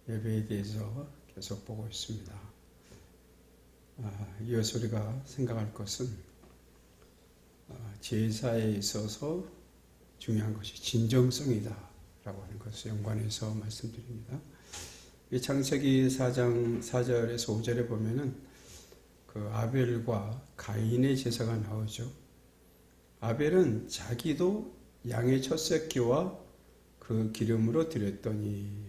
예배에 대해서 계속 보고 있습니다. 이어서 우리가 생각할 것은 제사에 있어서 중요한 것이 진정성이다 라고 하는 것을 연관해서 말씀드립니다. 창세기 4장 4절에서 5절에 보면은 그 아벨과 가인의 제사가 나오죠. 아벨은 자기도 양의 첫 새끼와 그 기름으로 드렸더니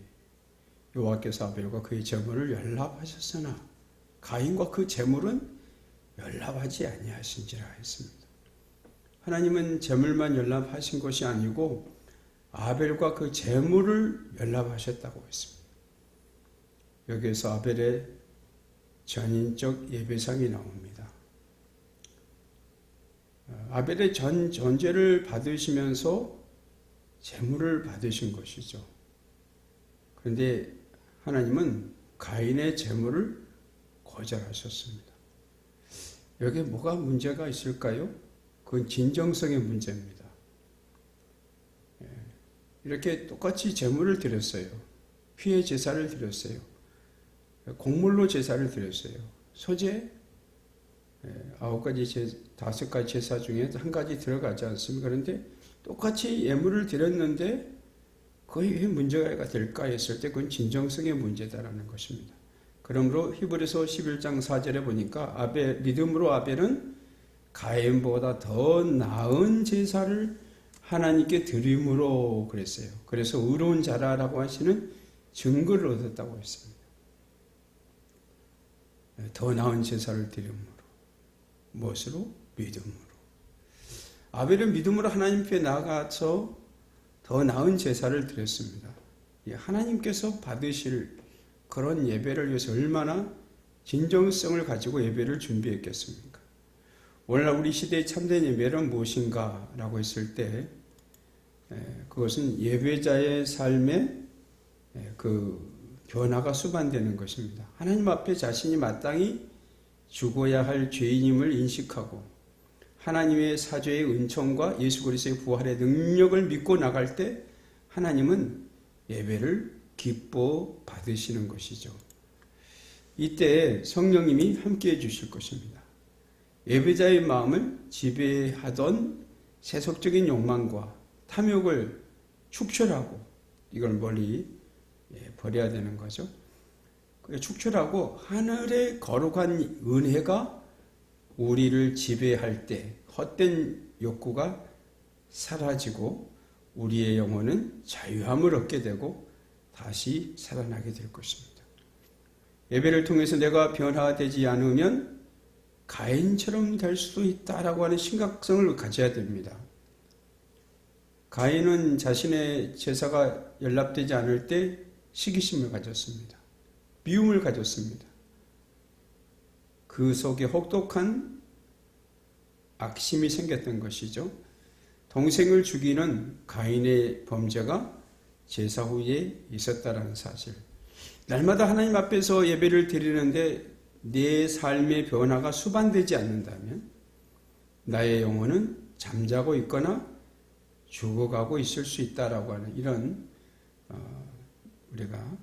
여호와께서 아벨과 그의 제물을 연락하셨으나 가인과 그 제물은 연락하지 아니하신지라 했습니다. 하나님은 제물만 연락하신 것이 아니고 아벨과 그 제물을 연락하셨다고 했습니다. 여기에서 아벨의 전인적 예배상이 나옵니다. 아벨의 전제를 받으시면서 제물을 받으신 것이죠. 그런데 하나님은 가인의 제물을 거절하셨습니다. 여기에 뭐가 문제가 있을까요? 그건 진정성의 문제입니다. 이렇게 똑같이 제물을 드렸어요. 피의 제사를 드렸어요. 곡물로 제사를 드렸어요. 소재 5가지 제사 중에 한 가지 들어가지 않습니까? 그런데 똑같이 예물을 드렸는데 그게 왜 문제가 될까 했을 때 그건 진정성의 문제다라는 것입니다. 그러므로 히브리서 11장 4절에 보니까 믿음으로 아벨은 가인보다 더 나은 제사를 하나님께 드림으로 그랬어요. 그래서 의로운 자라라고 하시는 증거를 얻었다고 했습니다. 더 나은 제사를 드림으로. 무엇으로? 믿음으로. 아벨은 믿음으로 하나님 앞에 나아가서 더 나은 제사를 드렸습니다. 하나님께서 받으실 그런 예배를 위해서 얼마나 진정성을 가지고 예배를 준비했겠습니까? 오늘날 우리 시대의 참된 예배는 무엇인가 라고 했을 때 그것은 예배자의 삶에 그 변화가 수반되는 것입니다. 하나님 앞에 자신이 마땅히 죽어야 할 죄인임을 인식하고 하나님의 사죄의 은총과 예수 그리스도의 부활의 능력을 믿고 나갈 때 하나님은 예배를 기뻐 받으시는 것이죠. 이때 성령님이 함께해 주실 것입니다. 예배자의 마음을 지배하던 세속적인 욕망과 탐욕을 축출하고 이걸 멀리 버려야 되는 거죠. 축출하고 하늘의 거룩한 은혜가 우리를 지배할 때 헛된 욕구가 사라지고 우리의 영혼은 자유함을 얻게 되고 다시 살아나게 될 것입니다. 예배를 통해서 내가 변화되지 않으면 가인처럼 될 수도 있다라고 하는 심각성을 가져야 됩니다. 가인은 자신의 제사가 연락되지 않을 때 시기심을 가졌습니다. 미움을 가졌습니다. 그 속에 혹독한 악심이 생겼던 것이죠. 동생을 죽이는 가인의 범죄가 제사 후에 있었다는 사실. 날마다 하나님 앞에서 예배를 드리는데 내 삶의 변화가 수반되지 않는다면 나의 영혼은 잠자고 있거나 죽어가고 있을 수 있다라고 하는 이런 우리가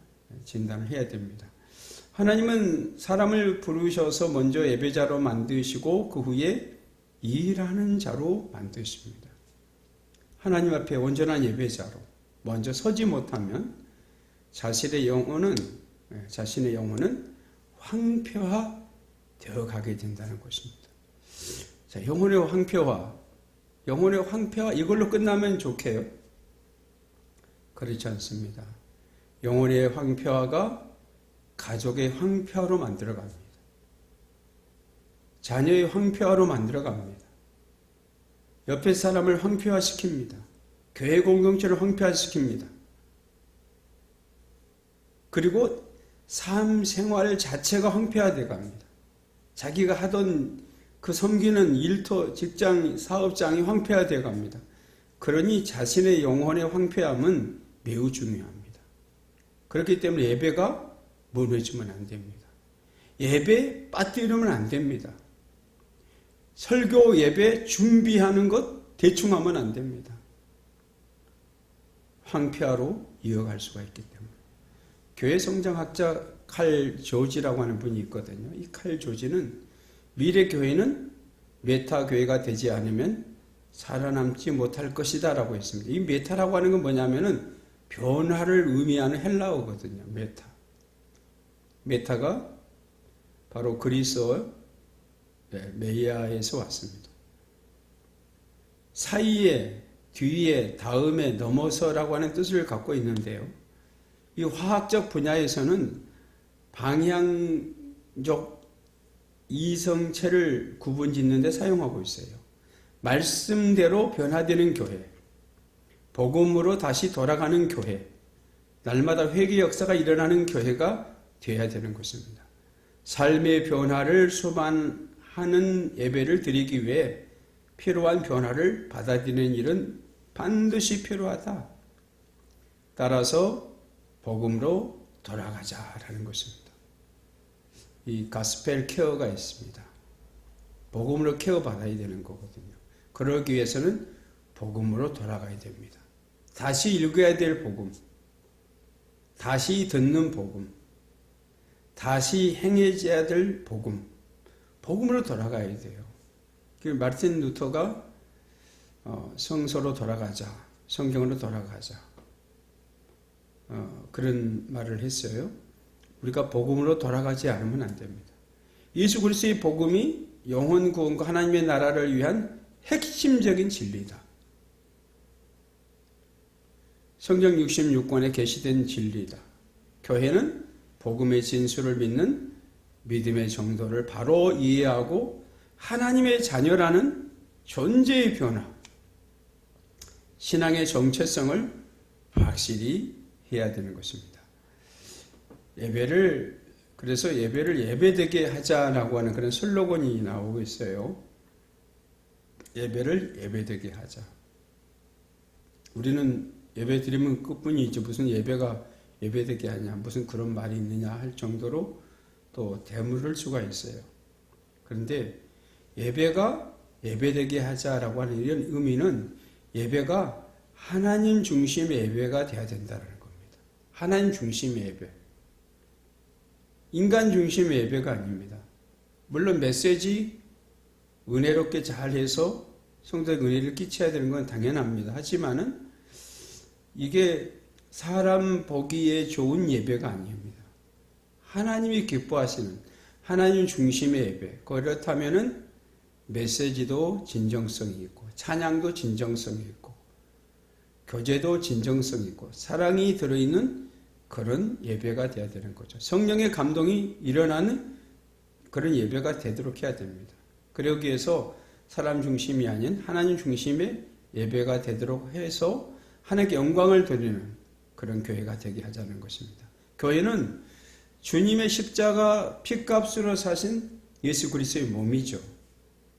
진단을 해야 됩니다. 하나님은 사람을 부르셔서 먼저 예배자로 만드시고 그 후에 일하는 자로 만드십니다. 하나님 앞에 온전한 예배자로 먼저 서지 못하면 자신의 영혼은 황폐화되어 가게 된다는 것입니다. 자, 영혼의 황폐화 이걸로 끝나면 좋게요? 그렇지 않습니다. 영혼의 황폐화가 가족의 황폐화로 만들어갑니다. 자녀의 황폐화로 만들어갑니다. 옆에 사람을 황폐화시킵니다. 교회 공동체를 황폐화시킵니다. 그리고 삶 생활 자체가 황폐화되어 갑니다. 자기가 하던 그 섬기는 일터, 직장, 사업장이 황폐화되어 갑니다. 그러니 자신의 영혼의 황폐함은 매우 중요합니다. 그렇기 때문에 예배가 무너지면 안 됩니다. 예배 빠뜨리면 안 됩니다. 설교 예배 준비하는 것 대충 하면 안 됩니다. 황폐화로 이어갈 수가 있기 때문에 교회 성장학자 칼 조지라고 하는 분이 있거든요. 이 칼 조지는 미래 교회는 메타 교회가 되지 않으면 살아남지 못할 것이다 라고 했습니다. 이 메타라고 하는 건 뭐냐면은 변화를 의미하는 헬라어거든요. 메타가 바로 그리스어 메이아에서 왔습니다. 사이에, 뒤에, 다음에, 넘어서라고 하는 뜻을 갖고 있는데요. 이 화학적 분야에서는 방향적 이성체를 구분짓는 데 사용하고 있어요. 말씀대로 변화되는 교회, 복음으로 다시 돌아가는 교회, 날마다 회개 역사가 일어나는 교회가 되어야 되는 것입니다. 삶의 변화를 수반하는 예배를 드리기 위해 필요한 변화를 받아들이는 일은 반드시 필요하다. 따라서 복음으로 돌아가자라는 것입니다. 이 가스펠 케어가 있습니다. 복음으로 케어받아야 되는 거거든요. 그러기 위해서는 복음으로 돌아가야 됩니다. 다시 읽어야 될 복음, 다시 듣는 복음, 다시 행해져야 될 복음, 복음으로 돌아가야 돼요. 마르틴 루터가 성서로 돌아가자, 성경으로 돌아가자 그런 말을 했어요. 우리가 복음으로 돌아가지 않으면 안 됩니다. 예수 그리스도의 복음이 영혼 구원과 하나님의 나라를 위한 핵심적인 진리다. 성경 66권에 계시된 진리다. 교회는 복음의 진수를 믿는 믿음의 정도를 바로 이해하고 하나님의 자녀라는 존재의 변화, 신앙의 정체성을 확실히 해야 되는 것입니다. 그래서 예배를 예배되게 하자라고 하는 그런 슬로건이 나오고 있어요. 예배를 예배되게 하자. 우리는 예배 드리면 끝뿐이지 무슨 예배가 예배되게 하냐, 무슨 그런 말이 있느냐 할 정도로 또 대물을 수가 있어요. 그런데 예배가 예배되게 하자라고 하는 이런 의미는 예배가 하나님 중심의 예배가 돼야 된다는 겁니다. 하나님 중심의 예배. 인간 중심의 예배가 아닙니다. 물론 메시지 은혜롭게 잘해서 성도에 은혜를 끼쳐야 되는 건 당연합니다. 하지만은 이게 사람 보기에 좋은 예배가 아닙니다. 하나님이 기뻐하시는 하나님 중심의 예배. 그렇다면은 메시지도 진정성이 있고 찬양도 진정성이 있고 교제도 진정성이 있고 사랑이 들어있는 그런 예배가 되어야 되는 거죠. 성령의 감동이 일어나는 그런 예배가 되도록 해야 됩니다. 그러기 위해서 사람 중심이 아닌 하나님 중심의 예배가 되도록 해서 하나님께 영광을 돌리는 그런 교회가 되게 하자는 것입니다. 교회는 주님의 십자가 피값으로 사신 예수 그리스도의 몸이죠.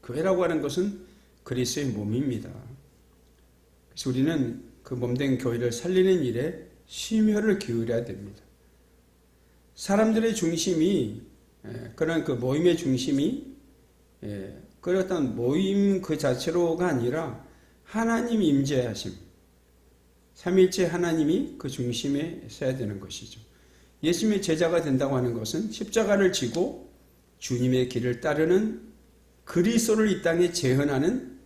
교회라고 하는 것은 그리스도의 몸입니다. 그래서 우리는 그 몸된 교회를 살리는 일에 심혈을 기울여야 됩니다. 사람들의 중심이 그런 그 모임의 중심이 그렇다는 모임 그 자체로가 아니라 하나님 임재하심, 삼위일체 하나님이 그 중심에 서야 되는 것이죠. 예수님의 제자가 된다고 하는 것은 십자가를 지고 주님의 길을 따르는 그리스도를 이 땅에 재현하는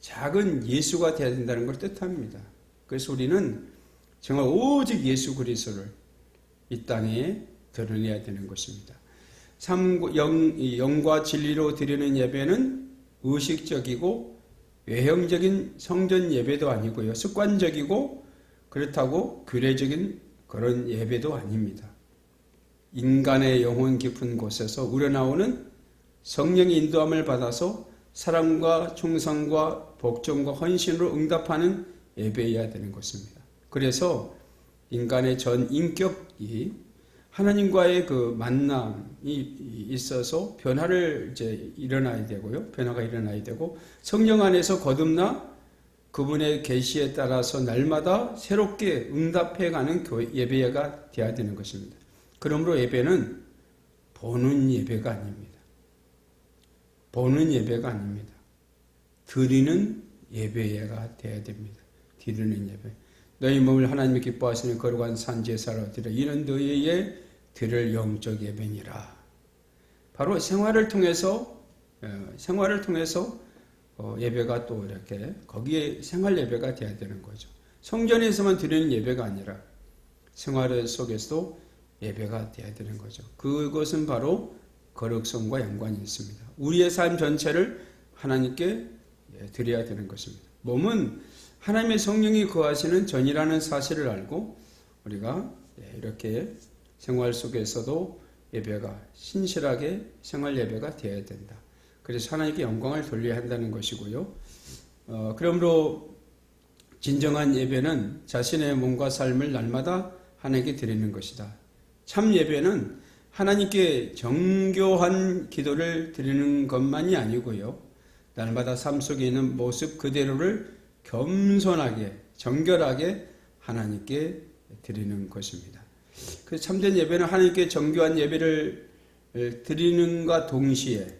작은 예수가 되어야 된다는 걸 뜻합니다. 그래서 우리는 정말 오직 예수 그리스도를 이 땅에 드러내야 되는 것입니다. 영과 진리로 드리는 예배는 의식적이고 외형적인 성전 예배도 아니고요. 습관적이고 그렇다고 규례적인 그런 예배도 아닙니다. 인간의 영혼 깊은 곳에서 우러나오는 성령의 인도함을 받아서 사랑과 충성과 복종과 헌신으로 응답하는 예배여야 되는 것입니다. 그래서 인간의 전 인격이 하나님과의 그 만남이 있어서 변화를 이제 일어나야 되고요. 변화가 일어나야 되고 성령 안에서 거듭나 그분의 계시에 따라서 날마다 새롭게 응답해가는 예배가 되어야 되는 것입니다. 그러므로 예배는 보는 예배가 아닙니다. 보는 예배가 아닙니다. 드리는 예배가 되어야 됩니다. 드리는 예배. 너희 몸을 하나님이 기뻐하시는 거룩한 산제사로 드려 이는 너희의 드릴 영적 예배니라. 바로 생활을 통해서 예배가 또 이렇게 거기에 생활 예배가 돼야 되는 거죠. 성전에서만 드리는 예배가 아니라 생활 속에서도 예배가 돼야 되는 거죠. 그것은 바로 거룩성과 연관이 있습니다. 우리의 삶 전체를 하나님께 드려야 되는 것입니다. 몸은 하나님의 성령이 거하시는 전이라는 사실을 알고 우리가 이렇게 생활 속에서도 예배가 신실하게 생활 예배가 되어야 된다. 그래서 하나님께 영광을 돌려야 한다는 것이고요. 그러므로 진정한 예배는 자신의 몸과 삶을 날마다 하나님께 드리는 것이다. 참 예배는 하나님께 정교한 기도를 드리는 것만이 아니고요. 날마다 삶 속에 있는 모습 그대로를 겸손하게 정결하게 하나님께 드리는 것입니다. 그래서 참된 예배는 하나님께 정교한 예배를 드리는가 동시에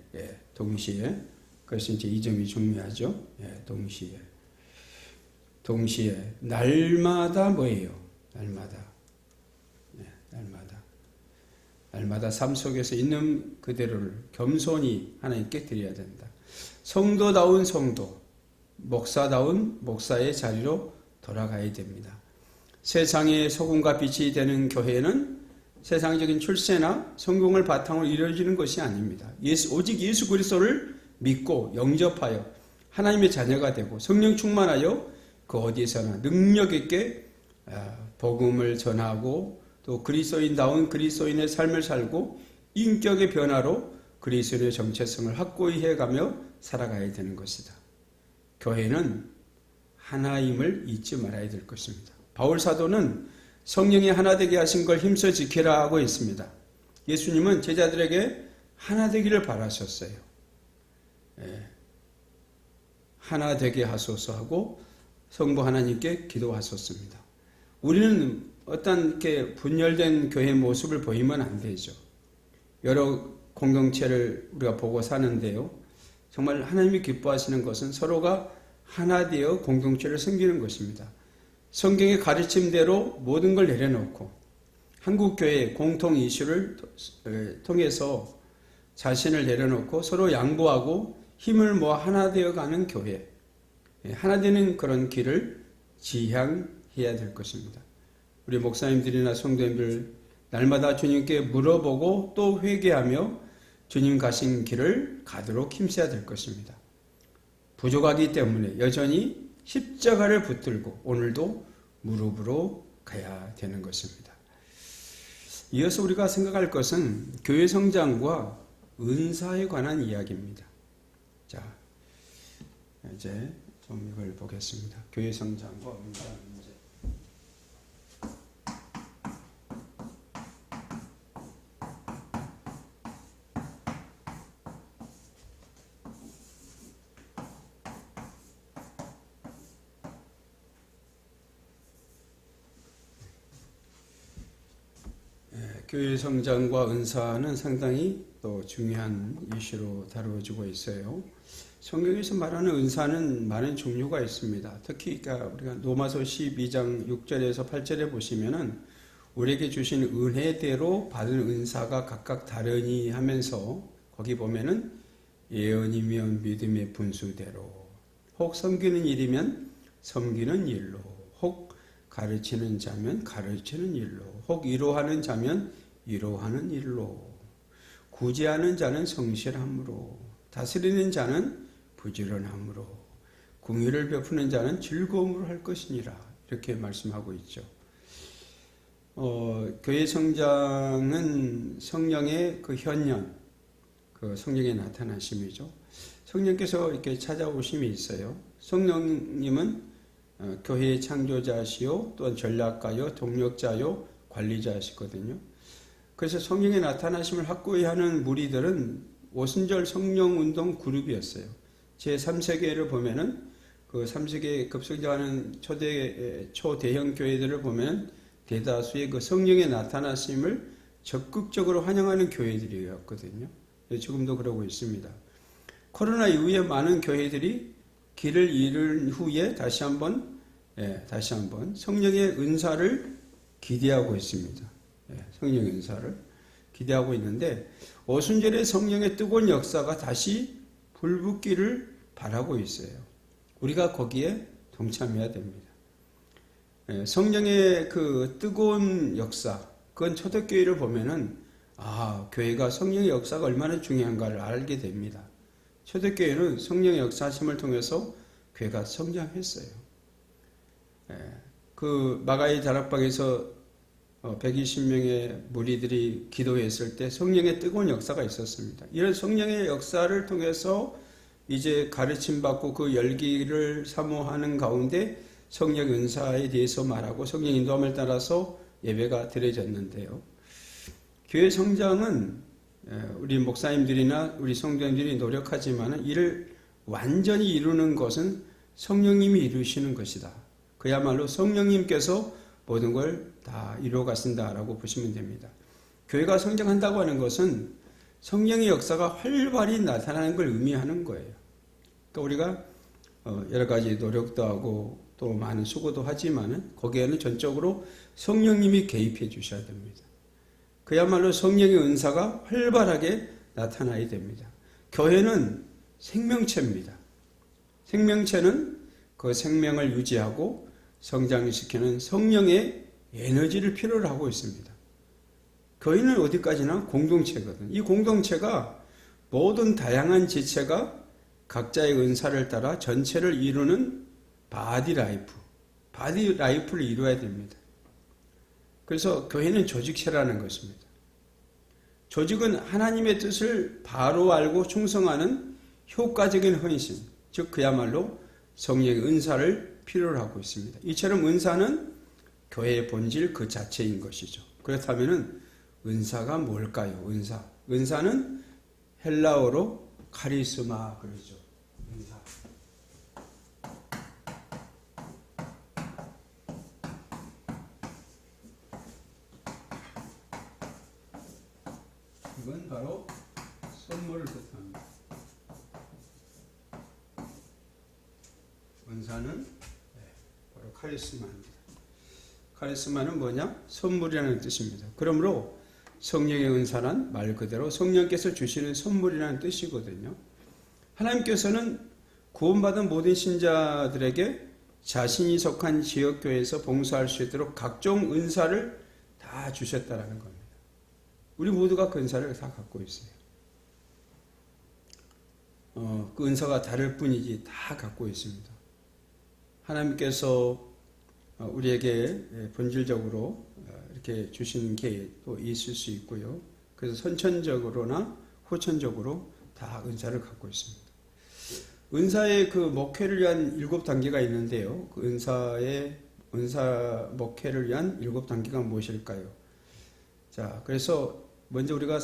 그것이 이제 이 점이 중요하죠. 동시에 날마다 뭐예요? 날마다 삶 속에서 있는 그대로를 겸손히 하나님께 드려야 된다. 성도다운 성도, 목사다운 목사의 자리로 돌아가야 됩니다. 세상의 소금과 빛이 되는 교회는 세상적인 출세나 성공을 바탕으로 이루어지는 것이 아닙니다. 오직 예수 그리스도를 믿고 영접하여 하나님의 자녀가 되고 성령 충만하여 그 어디서나 능력 있게 복음을 전하고 또 그리스도인다운 그리스도인의 삶을 살고 인격의 변화로 그리스도의 정체성을 확고히 해가며 살아가야 되는 것이다. 교회는 하나임을 잊지 말아야 될 것입니다. 바울 사도는 성령이 하나 되게 하신 걸 힘써 지키라 하고 있습니다. 예수님은 제자들에게 하나 되기를 바라셨어요. 하나 되게 하소서 하고 성부 하나님께 기도하셨습니다. 우리는 어떤 이렇게 분열된 교회 모습을 보이면 안 되죠. 여러 공동체를 우리가 보고 사는데요. 정말 하나님이 기뻐하시는 것은 서로가 하나 되어 공동체를 섬기는 것입니다. 성경의 가르침대로 모든 걸 내려놓고 한국교회 공통 이슈를 통해서 자신을 내려놓고 서로 양보하고 힘을 모아 하나 되어가는 교회, 하나 되는 그런 길을 지향해야 될 것입니다. 우리 목사님들이나 성도님들 날마다 주님께 물어보고 또 회개하며 주님 가신 길을 가도록 힘써야 될 것입니다. 부족하기 때문에 여전히 십자가를 붙들고 오늘도 무릎으로 가야 되는 것입니다. 이어서 우리가 생각할 것은 교회 성장과 은사에 관한 이야기입니다. 자, 이제 좀 이걸 보겠습니다. 교회 성장과 은사 문제. 교회 성장과 은사는 상당히 또 중요한 이슈로 다루어지고 있어요. 성경에서 말하는 은사는 많은 종류가 있습니다. 특히 우리가 로마서 12장 6절에서 8절에 보시면은 우리에게 주신 은혜대로 받은 은사가 각각 다르니 하면서 거기 보면은 예언이면 믿음의 분수대로, 혹 섬기는 일이면 섬기는 일로, 혹 가르치는 자면 가르치는 일로, 혹 위로하는 자면 위로하는 일로, 구제하는 자는 성실함으로, 다스리는 자는 부지런함으로, 궁의를 베푸는 자는 즐거움으로 할 것이니라, 이렇게 말씀하고 있죠. 교회 성장은 성령의 그 현현, 그 성령의 나타나심이죠. 성령께서 이렇게 찾아오심이 있어요. 성령님은 교회의 창조자시요, 또한 전략가요, 동력자요, 관리자시거든요. 그래서 성령의 나타나심을 확고히 하는 무리들은 오순절 성령운동 그룹이었어요. 제3세계를 보면은 그 3세계에 급성장하는 초대형 교회들을 보면 대다수의 그 성령의 나타나심을 적극적으로 환영하는 교회들이었거든요. 지금도 그러고 있습니다. 코로나 이후에 많은 교회들이 길을 잃은 후에 다시 한번 다시 한번 성령의 은사를 기대하고 있습니다. 성령의 은사를 기대하고 있는데 오순절에 성령의 뜨거운 역사가 다시 불붙기를 바라고 있어요. 우리가 거기에 동참해야 됩니다. 성령의 그 뜨거운 역사, 그건 초대교회를 보면은 교회가 성령의 역사가 얼마나 중요한가를 알게 됩니다. 초대교회는 성령의 역사심을 통해서 교회가 성장했어요. 그 마가의 다락방에서 120명의 무리들이 기도했을 때 성령의 뜨거운 역사가 있었습니다. 이런 성령의 역사를 통해서 이제 가르침받고 그 열기를 사모하는 가운데 성령 은사에 대해서 말하고 성령 인도함을 따라서 예배가 드려졌는데요. 교회 성장은 우리 목사님들이나 우리 성도님들이 노력하지만 이를 완전히 이루는 것은 성령님이 이루시는 것이다. 그야말로 성령님께서 모든 걸 다 이루어 가신다라고 보시면 됩니다. 교회가 성장한다고 하는 것은 성령의 역사가 활발히 나타나는 걸 의미하는 거예요. 그러니까 우리가 여러 가지 노력도 하고 또 많은 수고도 하지만은 거기에는 전적으로 성령님이 개입해 주셔야 됩니다. 그야말로 성령의 은사가 활발하게 나타나야 됩니다. 교회는 생명체입니다. 생명체는 그 생명을 유지하고 성장시키는 성령의 에너지를 필요로 하고 있습니다. 교회는 어디까지나 공동체거든. 이 공동체가 모든 다양한 지체가 각자의 은사를 따라 전체를 이루는 바디 라이프를 이루어야 됩니다. 그래서 교회는 조직체라는 것입니다. 조직은 하나님의 뜻을 바로 알고 충성하는 효과적인 헌신, 즉 그야말로 성령의 은사를 필요로 하고 있습니다. 이처럼 은사는 교회의 본질 그 자체인 것이죠. 그렇다면 은사가 뭘까요? 은사는 헬라어로 카리스마 그러죠. 은사. 이건 바로 선물을 뜻합니다. 은사는 바로 카리스마입니다. 카리스마는 뭐냐? 선물이라는 뜻입니다. 그러므로 성령의 은사란 말 그대로 성령께서 주시는 선물이라는 뜻이거든요. 하나님께서는 구원받은 모든 신자들에게 자신이 속한 지역교회에서 봉사할 수 있도록 각종 은사를 다 주셨다라는 겁니다. 우리 모두가 그 은사를 다 갖고 있어요. 그 은사가 다를 뿐이지 다 갖고 있습니다. 하나님께서 우리에게 본질적으로 이렇게 주시는 게 또 있을 수 있고요. 그래서 선천적으로나 후천적으로 다 은사를 갖고 있습니다. 은사의 그 목회를 위한 7단계가 있는데요. 그 은사 목회를 위한 7단계가 무엇일까요? 자, 그래서 먼저 우리가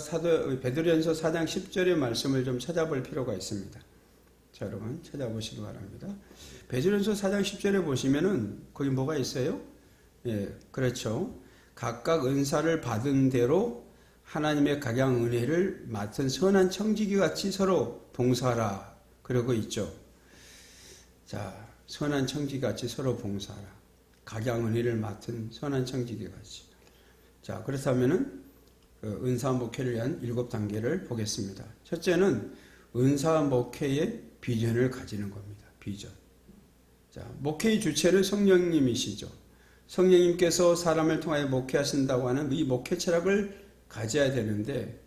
베드로전서 4장 10절의 말씀을 좀 찾아볼 필요가 있습니다. 자, 여러분 찾아보시기 바랍니다. 베드로전서 4장 10절에 보시면은 거기 뭐가 있어요? 그렇죠. 각각 은사를 받은 대로 하나님의 각양 은혜를 맡은 선한 청지기 같이 서로 봉사하라. 그러고 있죠. 자, 선한 청지기 같이 서로 봉사하라. 각양 은혜를 맡은 선한 청지기 같이. 자, 그렇다면은 그 은사 목회를 위한 7단계를 보겠습니다. 첫째는 은사 목회의 비전을 가지는 겁니다. 비전. 자, 목회의 주체는 성령님이시죠. 성령님께서 사람을 통하여 목회하신다고 하는 이 목회 철학을 가져야 되는데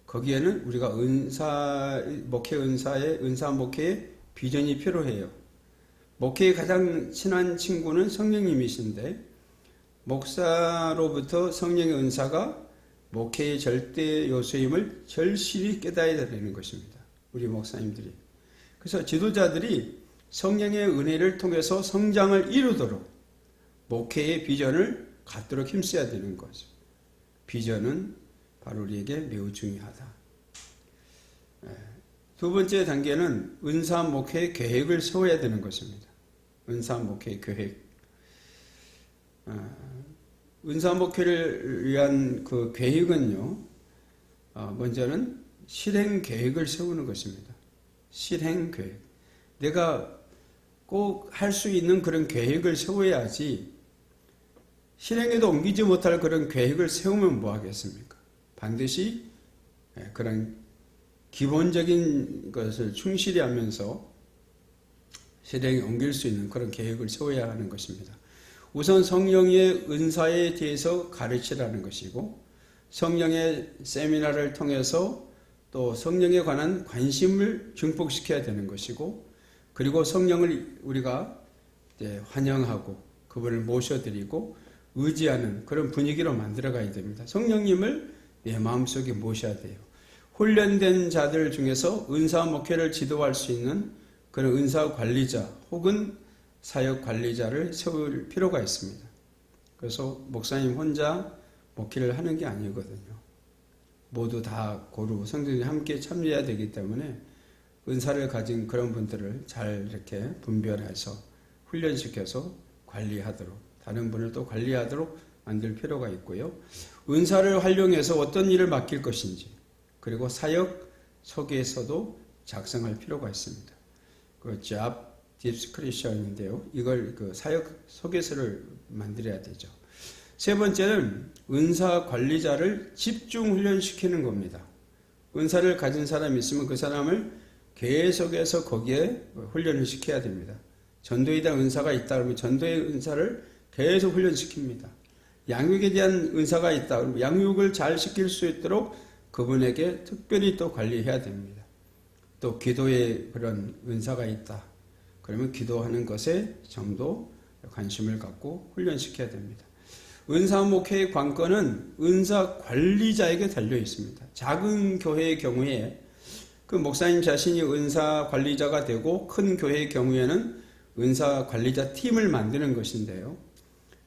거기에는 우리가 은사 목회의 비전이 필요해요. 목회의 가장 친한 친구는 성령님이신데 목사로부터 성령의 은사가 목회의 절대 요소임을 절실히 깨달아야 되는 것입니다. 우리 목사님들이. 그래서 지도자들이 성령의 은혜를 통해서 성장을 이루도록 목회의 비전을 갖도록 힘써야 되는 거죠. 비전은 바로 우리에게 매우 중요하다. 두 번째 단계는 은사 목회의 계획을 세워야 되는 것입니다. 은사 목회의 계획. 은사 목회를 위한 그 계획은요, 먼저는 실행 계획을 세우는 것입니다. 실행 계획. 내가 꼭 할 수 있는 그런 계획을 세워야지 실행에도 옮기지 못할 그런 계획을 세우면 뭐 하겠습니까? 반드시 그런 기본적인 것을 충실히 하면서 실행에 옮길 수 있는 그런 계획을 세워야 하는 것입니다. 우선 성령의 은사에 대해서 가르치라는 것이고 성령의 세미나를 통해서 또 성령에 관한 관심을 증폭시켜야 되는 것이고 그리고 성령을 우리가 환영하고 그분을 모셔드리고 의지하는 그런 분위기로 만들어 가야 됩니다. 성령님을 내 마음속에 모셔야 돼요. 훈련된 자들 중에서 은사 목회를 지도할 수 있는 그런 은사 관리자 혹은 사역 관리자를 세울 필요가 있습니다. 그래서 목사님 혼자 목회를 하는 게 아니거든요. 모두 다 고루 성도들이 함께 참여해야 되기 때문에 은사를 가진 그런 분들을 잘 이렇게 분별해서 훈련시켜서 관리하도록 다른 분을 또 관리하도록 만들 필요가 있고요. 은사를 활용해서 어떤 일을 맡길 것인지 그리고 사역 소개서도 작성할 필요가 있습니다. 그 job description인데요. 이걸 그 사역 소개서를 만들어야 되죠. 세 번째는 은사 관리자를 집중 훈련시키는 겁니다. 은사를 가진 사람이 있으면 그 사람을 계속해서 거기에 훈련을 시켜야 됩니다. 전도에 대한 은사가 있다 그러면 전도의 은사를 계속 훈련시킵니다. 양육에 대한 은사가 있다 그러면 양육을 잘 시킬 수 있도록 그분에게 특별히 또 관리해야 됩니다. 또 기도에 그런 은사가 있다 그러면 기도하는 것에 좀 더 관심을 갖고 훈련시켜야 됩니다. 은사 목회의 관건은 은사 관리자에게 달려 있습니다. 작은 교회의 경우에 그 목사님 자신이 은사 관리자가 되고 큰 교회의 경우에는 은사 관리자 팀을 만드는 것인데요.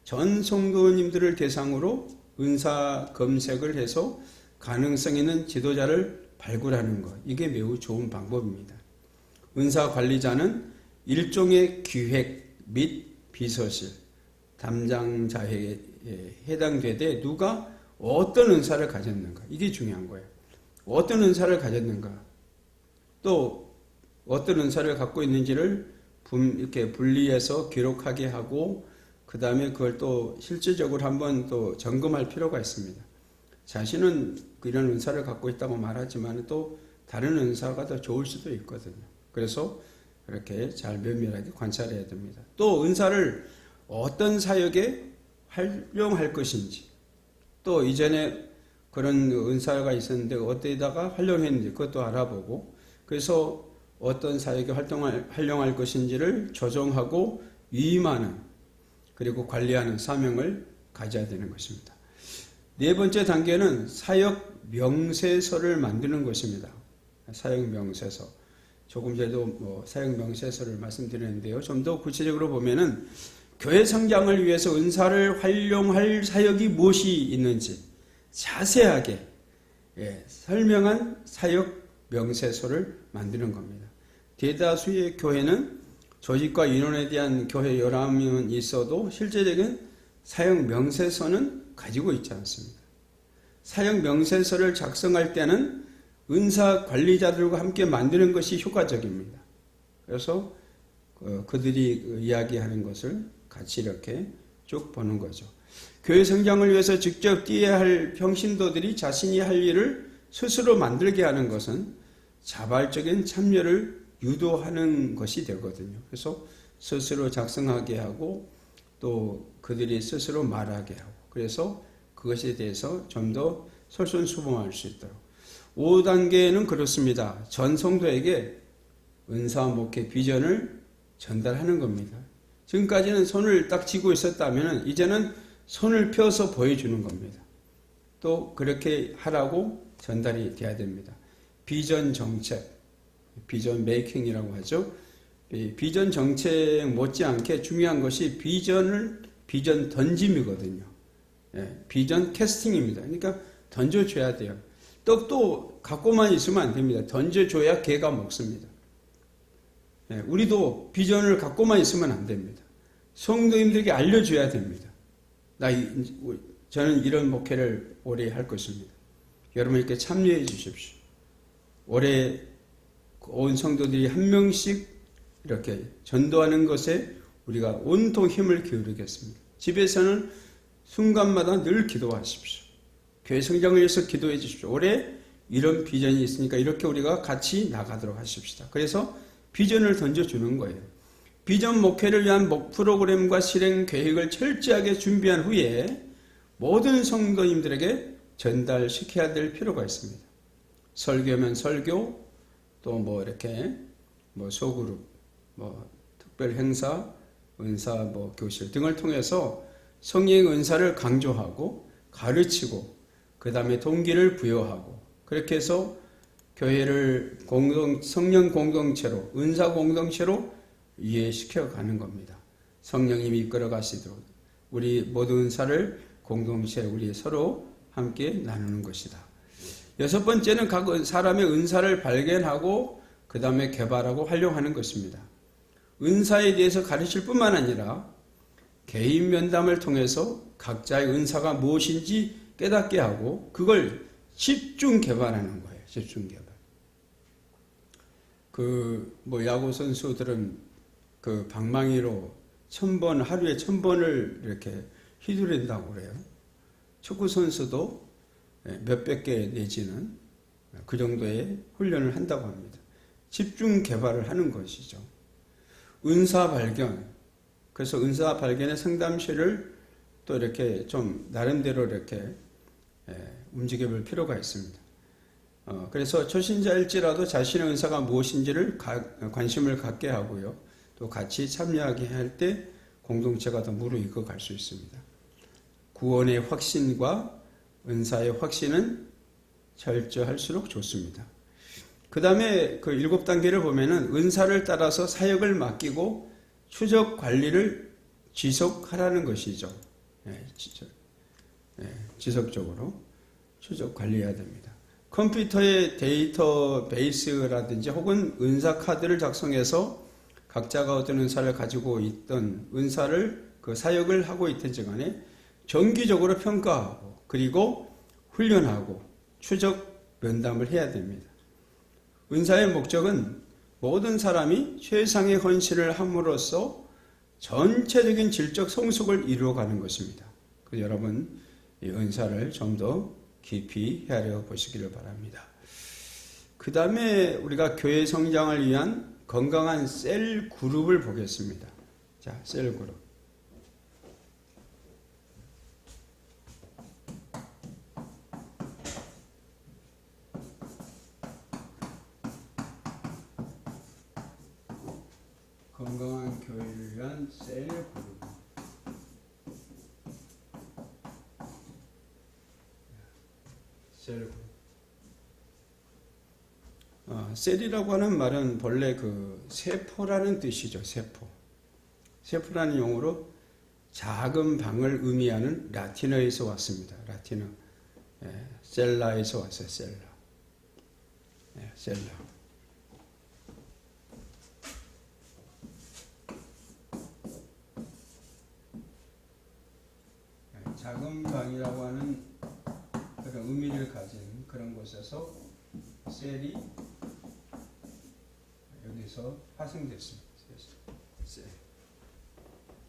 전 성도님들을 대상으로 은사 검색을 해서 가능성 있는 지도자를 발굴하는 것. 이게 매우 좋은 방법입니다. 은사 관리자는 일종의 기획 및 비서실, 담당자에게 해당되되 누가 어떤 은사를 가졌는가. 이게 중요한 거예요. 어떤 은사를 가졌는가. 또 어떤 은사를 갖고 있는지를 이렇게 분리해서 기록하게 하고 그 다음에 그걸 또 실질적으로 한번 또 점검할 필요가 있습니다. 자신은 이런 은사를 갖고 있다고 말하지만 또 다른 은사가 더 좋을 수도 있거든요. 그래서 그렇게 잘 면밀하게 관찰해야 됩니다. 또 은사를 어떤 사역에 활용할 것인지 또 이전에 그런 은사가 있었는데 어디다가 활용했는지 그것도 알아보고 그래서 어떤 사역에 활용할 것인지를 조정하고 위임하는 그리고 관리하는 사명을 가져야 되는 것입니다. 네 번째 단계는 사역 명세서를 만드는 것입니다. 사역 명세서. 조금 전에도 사역 명세서를 말씀드렸는데요. 좀 더 구체적으로 보면은 교회 성장을 위해서 은사를 활용할 사역이 무엇이 있는지 자세하게 설명한 사역 명세서를 만드는 겁니다. 대다수의 교회는 조직과 인원에 대한 교회 열람은 있어도 실제적인 사역 명세서는 가지고 있지 않습니다. 사역 명세서를 작성할 때는 은사 관리자들과 함께 만드는 것이 효과적입니다. 그래서 그들이 이야기하는 것을 같이 이렇게 쭉 보는 거죠. 교회 성장을 위해서 직접 뛰어야 할 평신도들이 자신이 할 일을 스스로 만들게 하는 것은 자발적인 참여를 유도하는 것이 되거든요. 그래서 스스로 작성하게 하고 또 그들이 스스로 말하게 하고 그래서 그것에 대해서 좀 더 솔선수범할 수 있도록 5단계는 그렇습니다. 전 성도에게 은사 목회 비전을 전달하는 겁니다. 지금까지는 손을 딱 쥐고 있었다면 이제는 손을 펴서 보여주는 겁니다. 또 그렇게 하라고 전달이 돼야 됩니다. 비전 정책, 비전 메이킹이라고 하죠. 비전 정책 못지않게 중요한 것이 비전 던짐이거든요. 비전 캐스팅입니다. 그러니까 던져줘야 돼요. 또 갖고만 있으면 안 됩니다. 던져줘야 개가 먹습니다. 우리도 비전을 갖고만 있으면 안 됩니다. 성도님들에게 알려줘야 됩니다. 저는 이런 목회를 오래 할 것입니다. 여러분 이렇게 참여해 주십시오. 올해 온 성도들이 한 명씩 이렇게 전도하는 것에 우리가 온통 힘을 기울이겠습니다. 집에서는 순간마다 늘 기도하십시오. 교회 성장을 위해서 기도해 주십시오. 올해 이런 비전이 있으니까 이렇게 우리가 같이 나가도록 하십시다. 그래서 비전을 던져주는 거예요. 비전 목회를 위한 프로그램과 실행 계획을 철저하게 준비한 후에 모든 성도님들에게 전달시켜야 될 필요가 있습니다. 설교면 설교, 또 뭐 이렇게 뭐 소그룹, 뭐 특별 행사, 은사 뭐 교실 등을 통해서 성령 은사를 강조하고 가르치고 그 다음에 동기를 부여하고 그렇게 해서 교회를 성령 공동체로 은사 공동체로 이해시켜 가는 겁니다. 성령님이 이끌어 가시도록 우리 모든 은사를 공동체 우리 서로 함께 나누는 것이다. 여섯 번째는 각 사람의 은사를 발견하고 그 다음에 개발하고 활용하는 것입니다. 은사에 대해서 가르칠 뿐만 아니라 개인 면담을 통해서 각자의 은사가 무엇인지 깨닫게 하고 그걸 집중 개발하는 거예요. 집중 개발. 야구 선수들은 방망이로 하루에 1000번을 이렇게 휘두른다고 그래요. 축구 선수도 몇백 개 내지는 그 정도의 훈련을 한다고 합니다. 집중 개발을 하는 것이죠. 은사 발견. 그래서 은사 발견의 상담실을 또 이렇게 좀 나름대로 이렇게 움직여 볼 필요가 있습니다. 그래서 초신자일지라도 자신의 은사가 무엇인지를 관심을 갖게 하고요. 또 같이 참여하게 할 때 공동체가 더 무르익어 갈 수 있습니다. 구원의 확신과 은사의 확신은 철저할수록 좋습니다. 그 다음에 그 7단계를 보면은 은사를 따라서 사역을 맡기고 추적 관리를 지속하라는 것이죠. 지속적으로 추적 관리해야 됩니다. 컴퓨터의 데이터베이스라든지 혹은 은사 카드를 작성해서 각자가 어떤 은사를 가지고 있던 은사를 그 사역을 하고 있든지 간에 정기적으로 평가하고 그리고 훈련하고 추적 면담을 해야 됩니다. 은사의 목적은 모든 사람이 최상의 헌신을 함으로써 전체적인 질적 성숙을 이루어가는 것입니다. 그래서 여러분 이 은사를 좀 더 깊이 헤아려 보시기를 바랍니다. 그 다음에 우리가 교회 성장을 위한 건강한 셀 그룹을 보겠습니다. 자, 셀 그룹. 건강한 교회를 위한 셀 그룹. 셀 그룹. 셀이라고 하는 말은 본래 그 세포라는 뜻이죠. 세포. 세포라는 용어로 작은 방을 의미하는 라틴어에서 왔습니다. 라틴어. 셀라에서 왔어요. 셀라. 셀라. 작은 방이라고 하는 그런 의미를 가진 그런 곳에서 셀이 여기서 파생됐습니다. 셀.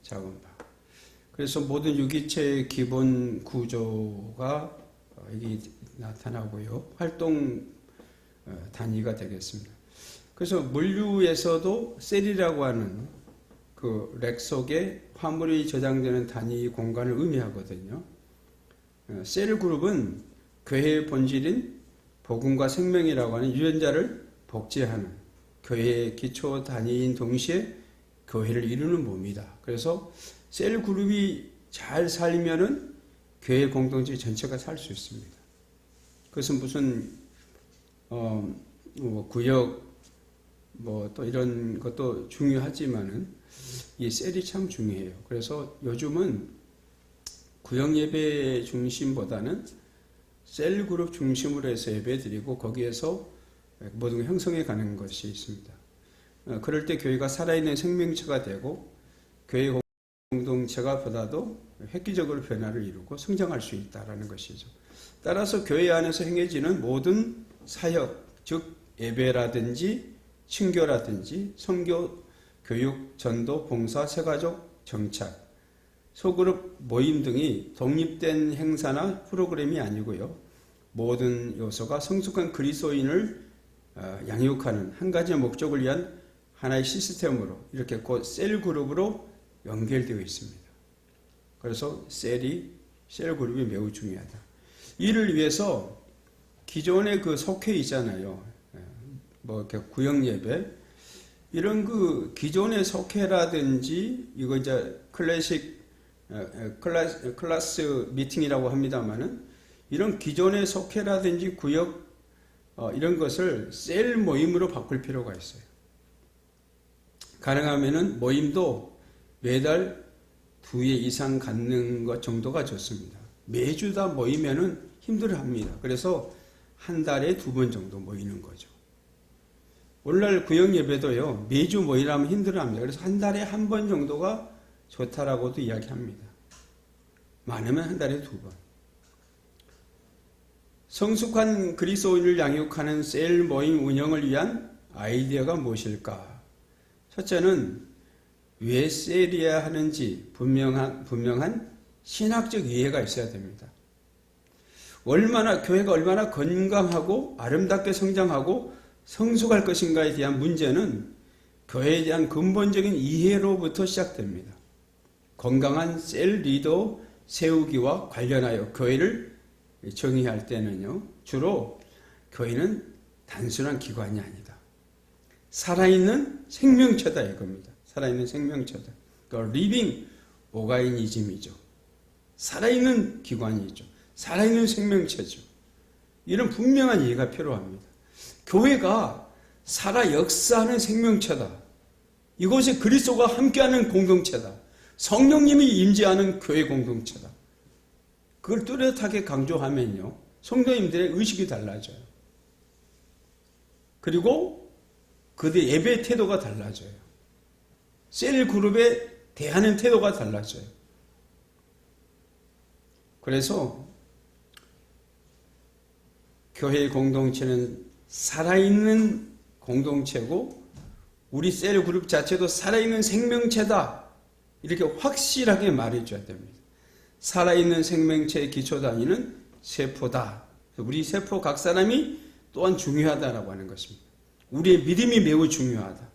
작은 방. 그래서 모든 유기체의 기본 구조가 여기 나타나고요. 활동 단위가 되겠습니다. 그래서 물류에서도 셀이라고 하는 그 렉 속에 화물이 저장되는 단위 공간을 의미하거든요. 셀 그룹은 교회의 본질인 복음과 생명이라고 하는 유전자를 복제하는 교회의 기초 단위인 동시에 교회를 이루는 몸이다. 그래서 셀 그룹이 잘 살면은 교회 공동체 전체가 살 수 있습니다. 그것은 무슨 구역 또 이런 것도 중요하지만은 이 셀이 참 중요해요. 그래서 요즘은 구역 예배 중심보다는 셀 그룹 중심으로 해서 예배 드리고 거기에서 모든 형성해 가는 것이 있습니다. 그럴 때 교회가 살아있는 생명체가 되고 교회 공동체가 보다도 획기적으로 변화를 이루고 성장할 수 있다는 것이죠. 따라서 교회 안에서 행해지는 모든 사역, 즉 예배라든지 친교라든지 선교 교육, 전도, 봉사, 새가족, 정착, 소그룹 모임 등이 독립된 행사나 프로그램이 아니고요. 모든 요소가 성숙한 그리스도인을 양육하는 한 가지의 목적을 위한 하나의 시스템으로 이렇게 곧 셀 그룹으로 연결되어 있습니다. 그래서 셀 그룹이 매우 중요하다. 이를 위해서 기존에 그 속회 있잖아요. 뭐 이렇게 구역 예배 이런 그 기존의 속회라든지 이거 이제 클래스 미팅이라고 합니다만은 이런 기존의 속회라든지 구역 이런 것을 셀 모임으로 바꿀 필요가 있어요. 가능하면은 모임도 매달 2회 이상 갖는 것 정도가 좋습니다. 매주 다 모이면은 힘들어합니다. 그래서 한 달에 2번 정도 모이는 거죠. 오늘날 구역 예배도요, 매주 모이라면 힘들어합니다. 그래서 한 달에 1번 정도가 좋다라고도 이야기합니다. 많으면 한 달에 2번. 성숙한 그리스도인을 양육하는 셀 모임 운영을 위한 아이디어가 무엇일까? 첫째는 왜 셀이어야 하는지 분명한 신학적 이해가 있어야 됩니다. 교회가 얼마나 건강하고 아름답게 성장하고 성숙할 것인가에 대한 문제는 교회에 대한 근본적인 이해로부터 시작됩니다. 건강한 셀 리더 세우기와 관련하여 교회를 정의할 때는요, 주로 교회는 단순한 기관이 아니다. 살아있는 생명체다 이겁니다. 살아있는 생명체다. 그러니까 리빙 오가니즘이죠. 살아있는 기관이죠. 살아있는 생명체죠. 이런 분명한 이해가 필요합니다. 교회가 살아 역사하는 생명체다. 이곳에 그리스도가 함께하는 공동체다. 성령님이 임재하는 교회 공동체다. 그걸 뚜렷하게 강조하면요, 성도님들의 의식이 달라져요. 그리고 그들의 예배 태도가 달라져요. 셀 그룹에 대하는 태도가 달라져요. 그래서 교회 공동체는 살아있는 공동체고 우리 셀 그룹 자체도 살아있는 생명체다. 이렇게 확실하게 말해줘야 됩니다. 살아있는 생명체의 기초 단위는 세포다. 우리 세포 각 사람이 또한 중요하다라고 하는 것입니다. 우리의 믿음이 매우 중요하다.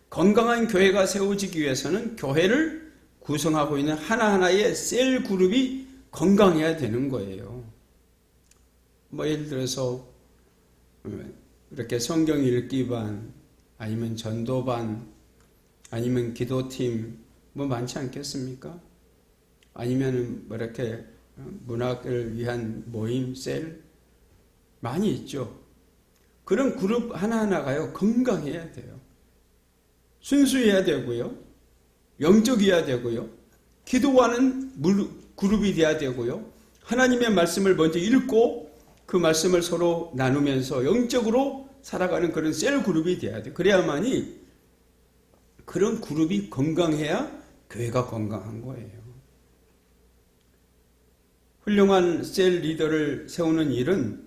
건강한 교회가 세워지기 위해서는 교회를 구성하고 있는 하나하나의 셀 그룹이 건강해야 되는 거예요. 뭐 예를 들어서 이렇게 성경 읽기반 아니면 전도반 아니면 기도팀 뭐 많지 않겠습니까? 아니면 뭐 이렇게 문학을 위한 모임 셀 많이 있죠. 그런 그룹 하나하나가요 건강해야 돼요. 순수해야 되고요. 영적이어야 되고요. 기도하는 그룹이 돼야 되고요. 하나님의 말씀을 먼저 읽고 그 말씀을 서로 나누면서 영적으로 살아가는 그런 셀 그룹이 돼야 돼요. 그래야만이 그런 그룹이 건강해야 교회가 건강한 거예요. 훌륭한 셀 리더를 세우는 일은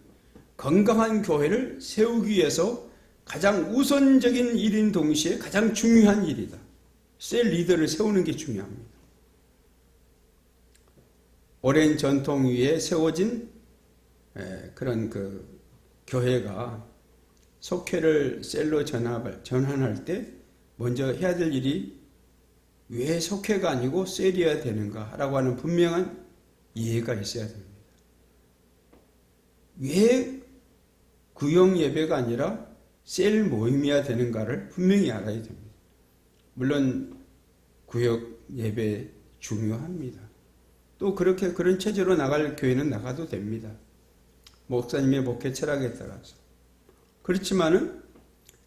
건강한 교회를 세우기 위해서 가장 우선적인 일인 동시에 가장 중요한 일이다. 셀 리더를 세우는 게 중요합니다. 오랜 전통 위에 세워진 그런 그 교회가 속회를 셀로 전환할 때 먼저 해야 될 일이 왜 속회가 아니고 셀이어야 되는가 라고 하는 분명한 이해가 있어야 됩니다. 왜 구역 예배가 아니라 셀 모임이어야 되는가를 분명히 알아야 됩니다. 물론 구역 예배 중요합니다. 또 그런 체제로 나갈 교회는 나가도 됩니다. 목사님의 목회 철학에 따라서. 그렇지만은